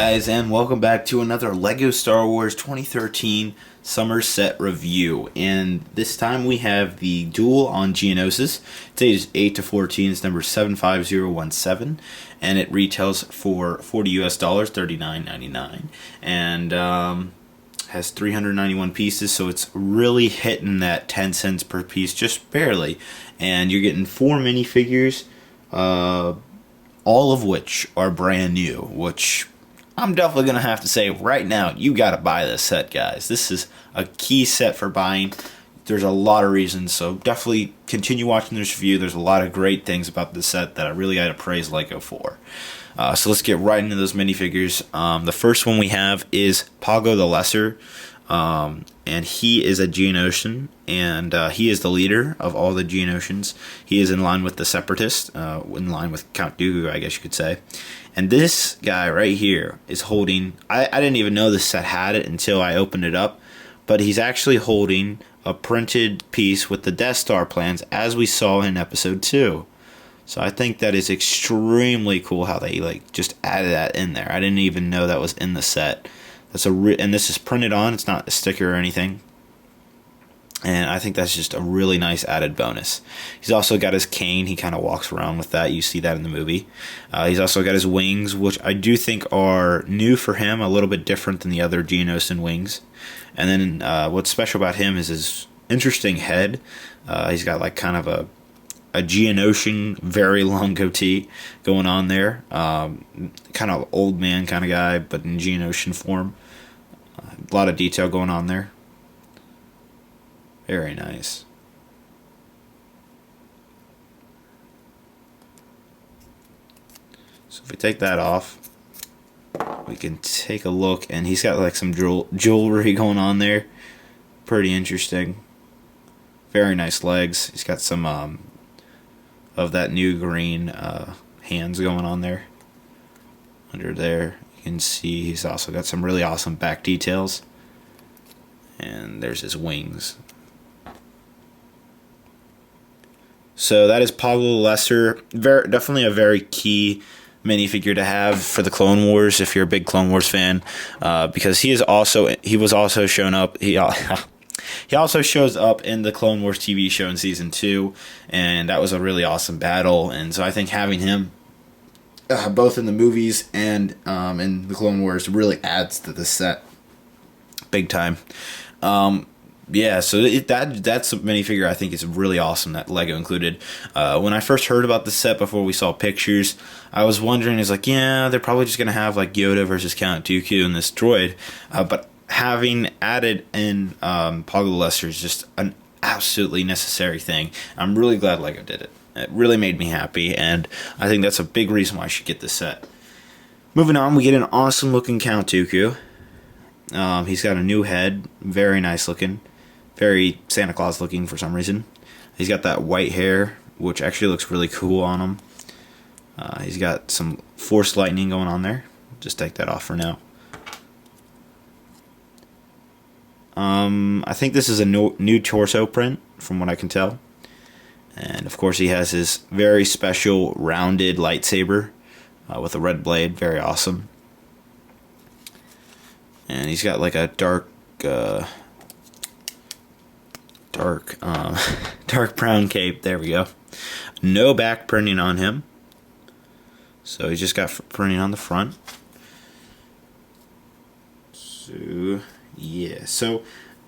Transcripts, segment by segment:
guys, and welcome back to another LEGO Star Wars 2013 Summer Set Review. And this time we have the Duel on Geonosis. It's ages 8 to 14. It's number 75017, and it retails for $40 US, $39.99, and has 391 pieces. So it's really hitting that 10 cents per piece, just barely. And you're getting 4 minifigures, all of which are brand new, which I'm definitely going to have to say right now, you got to buy this set, guys. This is a key set for buying. There's a lot of reasons, so definitely continue watching this review. There's a lot of great things about this set that I really got to praise LEGO for. So let's get right into those minifigures. The first one we have is Pago the Lesser, and he is a Geonosian, and he is the leader of all the Geonosians. He is in line with the Separatists, in line with Count Dooku, I guess you could say. And this guy right here is holding, I didn't even know this set had it until I opened it up, but he's actually holding a printed piece with the Death Star plans, as we saw in episode 2. So I think that is extremely cool how they just added that in there. I didn't even know that was in the set. That's and this is printed on, it's not a sticker or anything. And I think that's just a really nice added bonus. He's also got his cane. He kind of walks around with that. You see that in the movie. He's also got his wings, which I do think are new for him, a little bit different than the other Geonosian wings. And then what's special about him is his interesting head. He's got like kind of a Geonosian, very long goatee going on there. Kind of old man kind of guy, but in Geonosian form. A lot of detail going on there. Very nice. So if we take that off, we can take a look, and he's got like some jewelry going on there. Pretty interesting. Very nice legs. He's got some of that new green hands going on there. Under there, you can see he's also got some really awesome back details. And there's his wings. So that is Pago the Lesser. Definitely a very key minifigure to have for the Clone Wars if you're a big Clone Wars fan, because he was also shown up. He also shows up in the Clone Wars TV show in season 2, and that was a really awesome battle. And so I think having him both in the movies and in the Clone Wars really adds to the set big time. Yeah, so that's a minifigure I think is really awesome that LEGO included. When I first heard about the set before we saw pictures, I was wondering, yeah, they're probably just going to have like Yoda versus Count Dooku and this droid. But having added in Pago the Lesser is just an absolutely necessary thing. I'm really glad LEGO did it. It really made me happy, and I think that's a big reason why I should get this set. Moving on, we get an awesome looking Count Dooku. He's got a new head, very nice looking. Very Santa Claus looking for some reason. He's got that white hair, which actually looks really cool on him. He's got some force lightning going on there. Just take that off for now. I think this is a new torso print, from what I can tell. And of course he has his very special rounded lightsaber with a red blade. Very awesome. And he's got like a dark brown cape. There we go. No back printing on him, so he's just got printing on the front. So yeah, so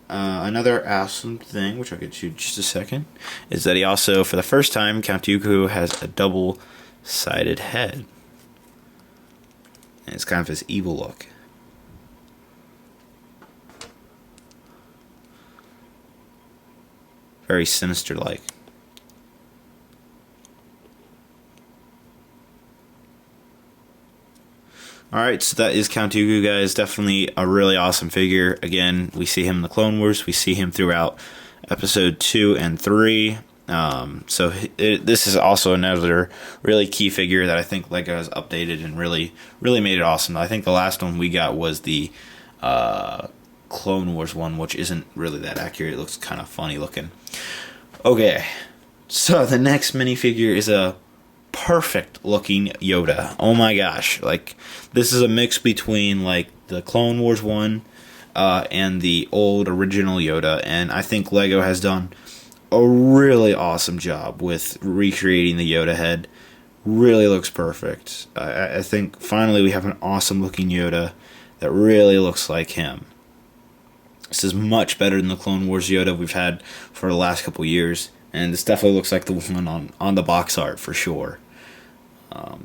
another awesome thing, which I'll get to in just a second, is that he also, for the first time, Count Dooku has a double-sided head, and it's kind of his evil look. Very sinister-like. Alright, so that is Count Dooku, guys. Definitely a really awesome figure. Again, we see him in the Clone Wars. We see him throughout episode 2 and 3. So this is also another really key figure that I think LEGO has updated and really made it awesome. I think the last one we got was the Clone Wars one, which isn't really that accurate. It looks kind of funny looking. Okay, so the next minifigure is a perfect looking Yoda. Oh my gosh, like this is a mix between like the Clone Wars one and the old original Yoda, and I think Lego has done a really awesome job with recreating the Yoda head. Really looks perfect. I think finally we have an awesome looking Yoda that really looks like him. This is much better than the Clone Wars Yoda we've had for the last couple years, and this definitely looks like the one on the box art for sure.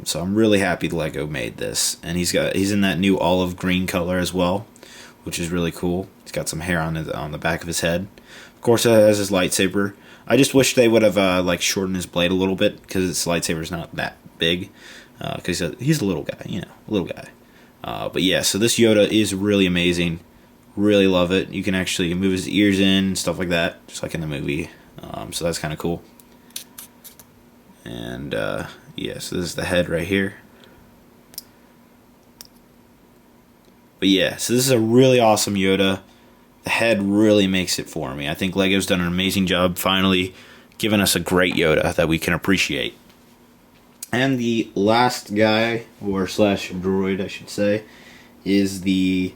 So I'm really happy Lego made this, and he's in that new olive green color as well, which is really cool. He's got some hair on the back of his head. Of course, it has his lightsaber. I just wish they would have like shortened his blade a little bit, because his lightsaber's not that big. Because he's a little guy, you know, a little guy. But yeah, so this Yoda is really amazing. Really love it. You can actually move his ears in, stuff like that, just like in the movie. So that's kind of cool. And yeah, so this is the head right here. But yeah, so this is a really awesome Yoda. The head really makes it for me. I think Lego's done an amazing job finally giving us a great Yoda that we can appreciate. And the last guy, or slash droid I should say, is the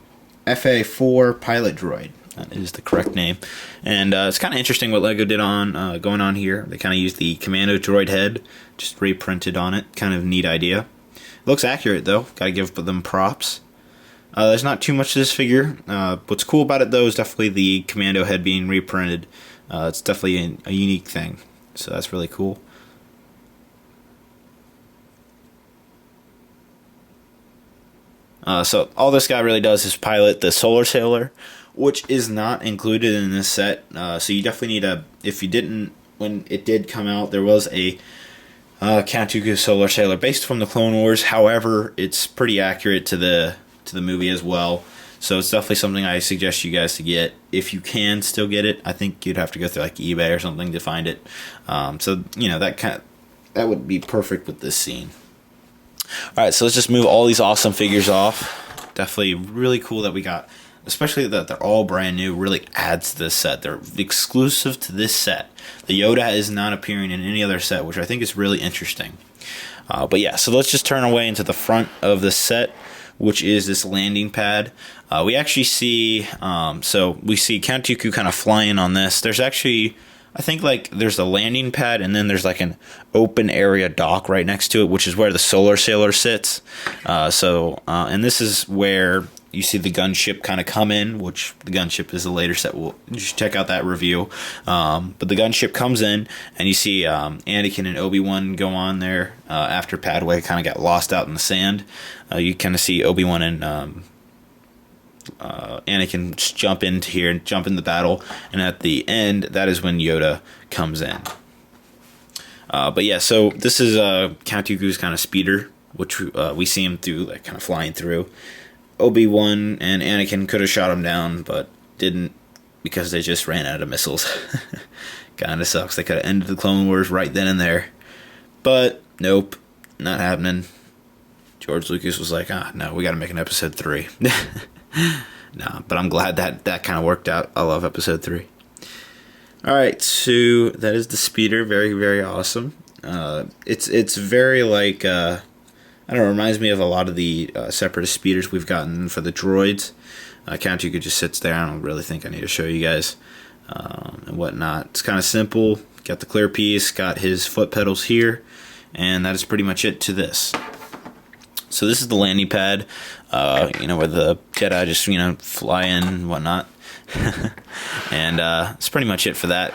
FA4 pilot droid. That is the correct name. And it's kind of interesting what Lego did on going on here. They kind of used the commando droid head, just reprinted on it. Kind of neat idea. It looks accurate though. Gotta give them props. There's not too much to this figure. What's cool about it though is definitely the commando head being reprinted. It's definitely a unique thing. So that's really cool. So all this guy really does is pilot the Solar Sailor, which is not included in this set. So you definitely need if you didn't, when it did come out, there was a Count Dooku Solar Sailor based from the Clone Wars. However, it's pretty accurate to the movie as well. So it's definitely something I suggest you guys to get. If you can still get it, I think you'd have to go through like eBay or something to find it. So you know that would be perfect with this scene. Alright, so let's just move all these awesome figures off. Definitely really cool that we got, especially that they're all brand new, really adds to this set. They're exclusive to this set. The Yoda is not appearing in any other set, which I think is really interesting. But yeah, so let's just turn away into the front of the set, which is this landing pad. We actually see, so we see Count Dooku kind of flying on this. There's actually, I think like there's a landing pad, and then there's like an open area dock right next to it, which is where the Solar Sailor sits. And this is where you see the gunship kind of come in, which the gunship is a later set. We'll just check out that review. But the gunship comes in, and you see Anakin and Obi-Wan go on there after Padway kind of got lost out in the sand. You kind of see Obi-Wan and Anakin just jump into here and jump in the battle, and at the end, that is when Yoda comes in. But yeah, so this is Count Dooku's kind of speeder, which we see him through, like kind of flying through. Obi-Wan and Anakin could have shot him down, but didn't, because they just ran out of missiles. Kind of sucks. They could have ended the Clone Wars right then and there. But nope, not happening. George Lucas was like, no, we got to make an episode 3. Nah, but I'm glad that kind of worked out. I love episode 3. Alright, so that is the speeder. Very, very awesome. It's very like, I don't know, it reminds me of a lot of the Separatist speeders we've gotten for the droids. Count Dooku just sits there. I don't really think I need to show you guys and whatnot. It's kind of simple. Got the clear piece, got his foot pedals here, and that is pretty much it to this. So this is the landing pad, where the Jedi just, fly in and whatnot. And that's pretty much it for that.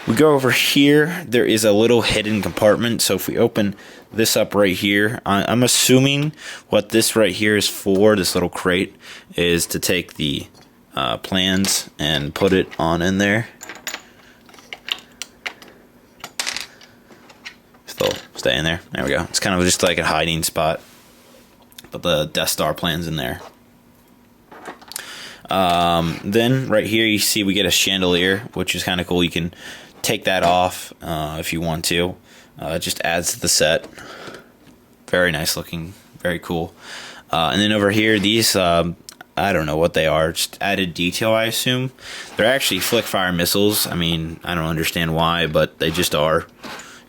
We go over here. There is a little hidden compartment. So if we open this up right here, I'm assuming what this right here is for, this little crate, is to take the plans and put it on in there. Still stay in there. There we go. It's kind of just like a hiding spot. But the Death Star plan's in there. Then right here you see we get a chandelier, which is kind of cool. You can take that off if you want to. It just adds to the set. Very nice looking, very cool. And then over here, these I don't know what they are, just added detail, I assume. They're actually flick fire missiles. I mean, I don't understand why, but they just are.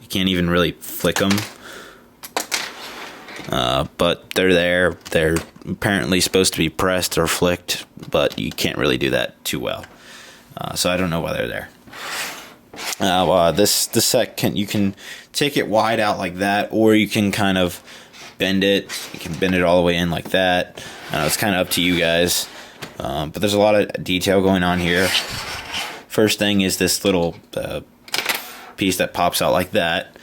You can't even really flick them. But they're there. They're apparently supposed to be pressed or flicked, but you can't really do that too well. So I don't know why they're there. This set you can take it wide out like that, or you can kind of bend it. You can bend it all the way in like that. It's kind of up to you guys. But there's a lot of detail going on here. First thing is this little piece that pops out like that.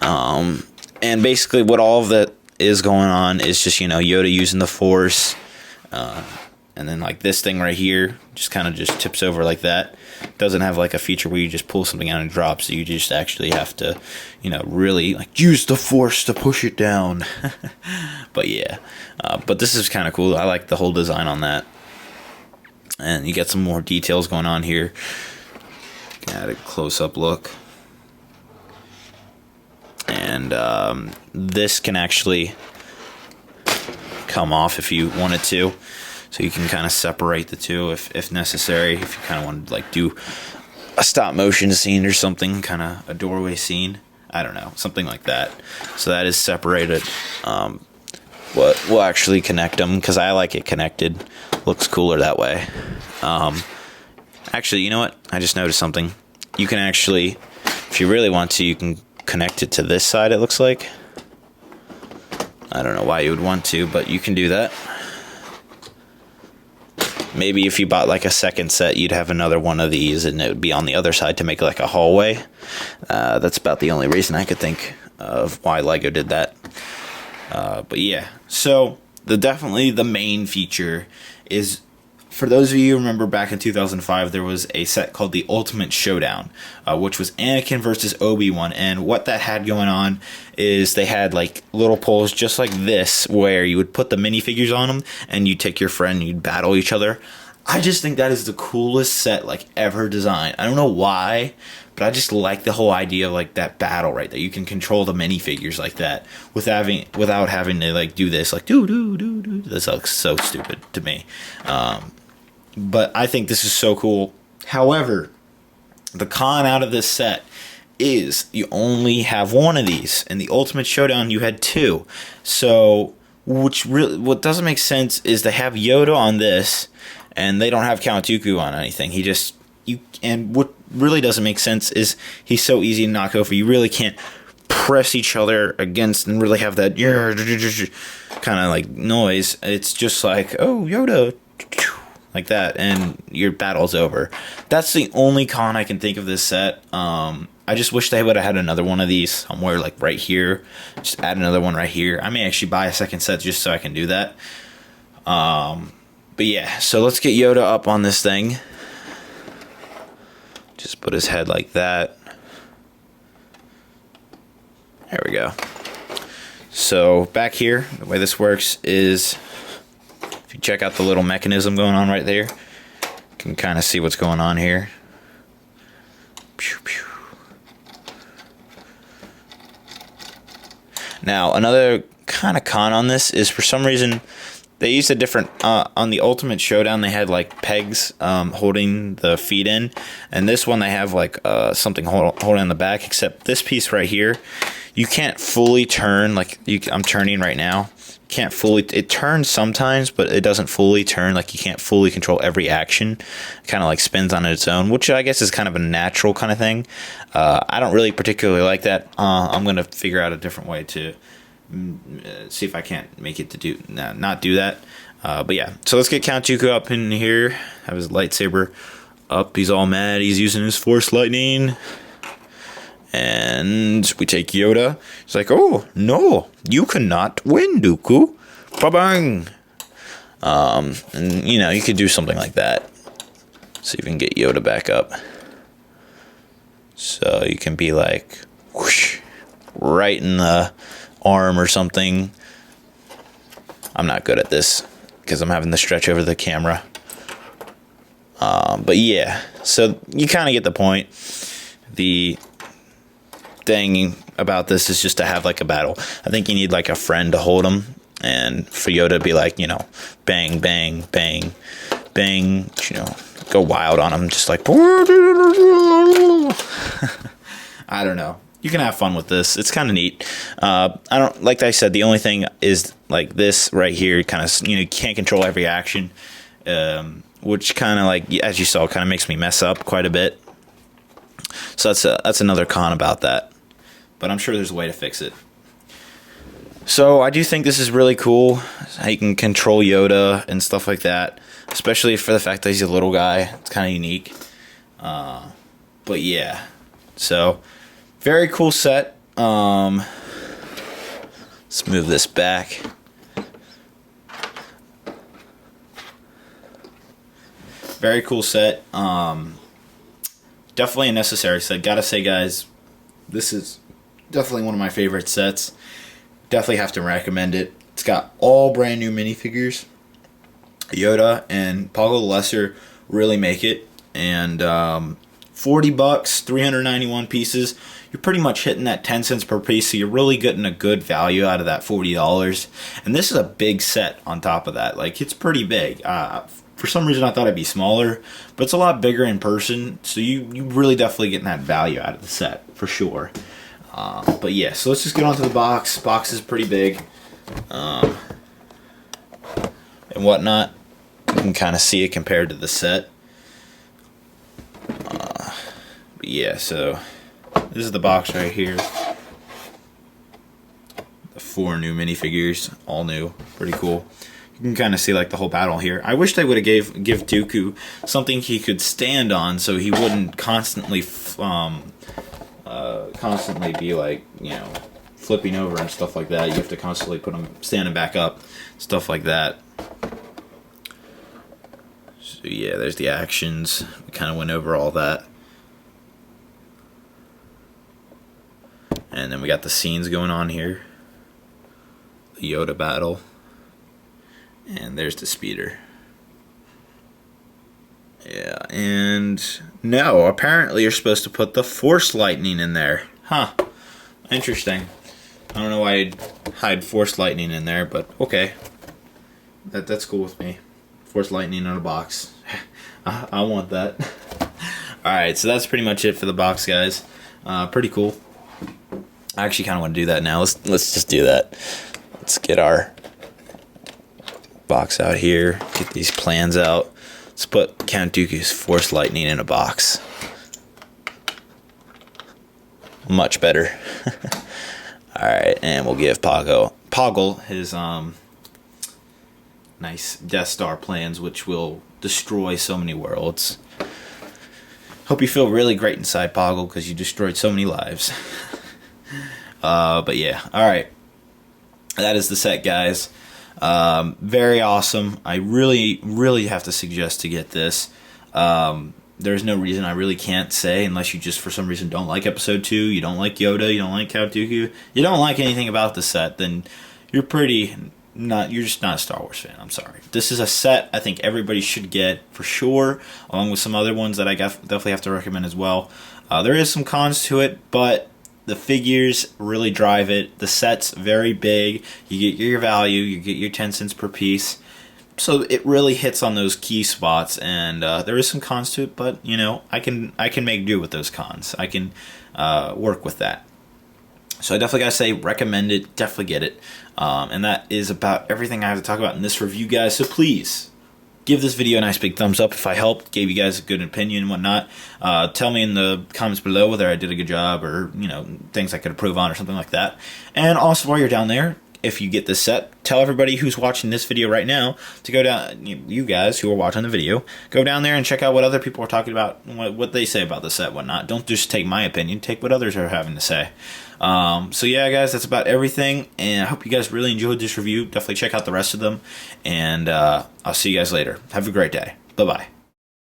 And basically what all of that is going on is just, Yoda using the Force. And then like this thing right here just kind of just tips over like that. Doesn't have like a feature where you just pull something out and drop, so you just actually have to, really like use the Force to push it down. But yeah, but this is kind of cool. I like the whole design on that. And you get some more details going on here. Add a close-up look. And this can actually come off if you wanted to. So you can kind of separate the two if necessary. If you kind of want to like do a stop motion scene or something, kind of a doorway scene. I don't know, something like that. So that is separated. We'll actually connect them because I like it connected. Looks cooler that way. Actually, you know what? I just noticed something. You can actually, if you really want to, you can connect it to this side, it looks like. I don't know why you would want to, but you can do that. Maybe if you bought like a second set, you'd have another one of these and it would be on the other side to make like a hallway. That's about the only reason I could think of why Lego did that. But yeah, so definitely the main feature is, for those of you who remember back in 2005, there was a set called the Ultimate Showdown, which was Anakin versus Obi-Wan. And what that had going on is they had like little poles just like this, where you would put the minifigures on them and you'd take your friend and you'd battle each other. I just think that is the coolest set like ever designed. I don't know why, but I just like the whole idea of like that battle right there. You can control the minifigures like that without having to like do this like do. This looks so stupid to me. But I think this is so cool. However, the con out of this set is you only have one of these. In the Ultimate Showdown, you had two. So, what doesn't make sense is they have Yoda on this, and they don't have Count Dooku on anything. And what really doesn't make sense is he's so easy to knock over. You really can't press each other against and really have that kind of like noise. It's just like, oh, Yoda, like that, and your battle's over. That's the only con I can think of this set. I just wish they would have had another one of these somewhere like right here. Just add another one right here. I may actually buy a second set just so I can do that. But yeah, so let's get Yoda up on this thing. Just put his head like that. There we go. So back here, the way this works is, if you check out the little mechanism going on right there, you can kind of see what's going on here. Pew, pew. Now, another kind of con on this is, for some reason, they used a different, on the Ultimate Showdown, they had like pegs holding the feet in. And this one, they have like something holding on the back, except this piece right here, you can't fully turn, like I'm turning right now. Can't fully, it turns sometimes, but it doesn't fully turn. Like you can't fully control every action. It kind of like spins on its own, which I guess is kind of a natural kind of thing. I don't really particularly like that. I'm going to figure out a different way to see if I can't make it to not do that. But yeah, so let's get Count Dooku up in here. Have his lightsaber up. He's all mad. He's using his Force lightning. And we take Yoda. He's like, oh, no, you cannot win, Dooku. Ba-bang. And, you could do something like that. So you can get Yoda back up. So you can be like, whoosh, right in the arm or something. I'm not good at this because I'm having to stretch over the camera. But yeah, so you kind of get the point. The thing about this is just to have like a battle. I think you need like a friend to hold him, and for Yoda to be like, bang, bang, bang, bang, go wild on him, just like I don't know. you can have fun with this. It's kind of neat. I don't, like I said, the only thing is like this right here, kind of, you can't control every action, which kind of, like, as you saw, kind of makes me mess up quite a bit. So that's another con about that. But I'm sure there's a way to fix it. So I do think this is really cool. How you can control Yoda and stuff like that, especially for the fact that he's a little guy. It's kind of unique. But yeah, so very cool set. Let's move this back. Very cool set. Definitely a necessary set. Gotta say, guys, this is definitely one of my favorite sets. Definitely have to recommend it. It's got all brand new minifigures. Yoda and Poggle the Lesser really make it. And $40, 391 pieces. You're pretty much hitting that 10 cents per piece, so you're really getting a good value out of that $40. And this is a big set on top of that. Like, it's pretty big. For some reason, I thought it'd be smaller, but it's a lot bigger in person, so you really definitely getting that value out of the set, for sure. But yeah, so let's just get onto the box. Box is pretty big. And whatnot. You can kind of see it compared to the set. But yeah, so this is the box right here. The 4 new minifigures, all new, pretty cool. You can kind of see like the whole battle here. I wish they would have give Dooku something he could stand on, so he wouldn't constantly be like, flipping over and stuff like that. You have to constantly put him standing back up, stuff like that. So yeah, there's the actions. We kind of went over all that. And then we got the scenes going on here. The Yoda battle. And there's the speeder. Yeah, and no, apparently you're supposed to put the Force Lightning in there. Huh. Interesting. I don't know why I'd hide Force Lightning in there, but okay. That's cool with me. Force Lightning in a box. I want that. Alright, so that's pretty much it for the box, guys. Pretty cool. I actually kind of want to do that now. Let's just do that. Let's get our box out here. Get these plans out. Let's put Count Dooku's Force Lightning in a box. Much better. Alright, and we'll give Poggle his nice Death Star plans, which will destroy so many worlds. Hope you feel really great inside, Poggle, because you destroyed so many lives. But yeah, alright. That is the set, guys. Very awesome. I really have to suggest to get this. There's no reason I really can't say, unless you just for some reason don't like episode 2, you don't like Yoda, you don't like Count Dooku, you don't like anything about the set, then you're just not a Star Wars fan. I'm sorry. This is a set I think everybody should get for sure, along with some other ones that I definitely have to recommend as well. There is some cons to it, but the figures really drive it. The set's very big. You get your value. You get your 10 cents per piece. So it really hits on those key spots, and there is some cons to it, but I can make do with those cons. I can work with that. So I definitely gotta say, recommend it. Definitely get it. And that is about everything I have to talk about in this review, guys. So please give this video a nice big thumbs up if I helped, gave you guys a good opinion and whatnot. Tell me in the comments below whether I did a good job or, things I could improve on or something like that. And also, while you're down there, if you get this set, tell everybody who's watching this video right now to go down, you guys who are watching the video, go down there and check out what other people are talking about, what they say about the set, whatnot. Don't just take my opinion, take what others are having to say. So yeah, guys, that's about everything, and I hope you guys really enjoyed this review. Definitely check out the rest of them, and I'll see you guys later. Have a great day. Bye-bye.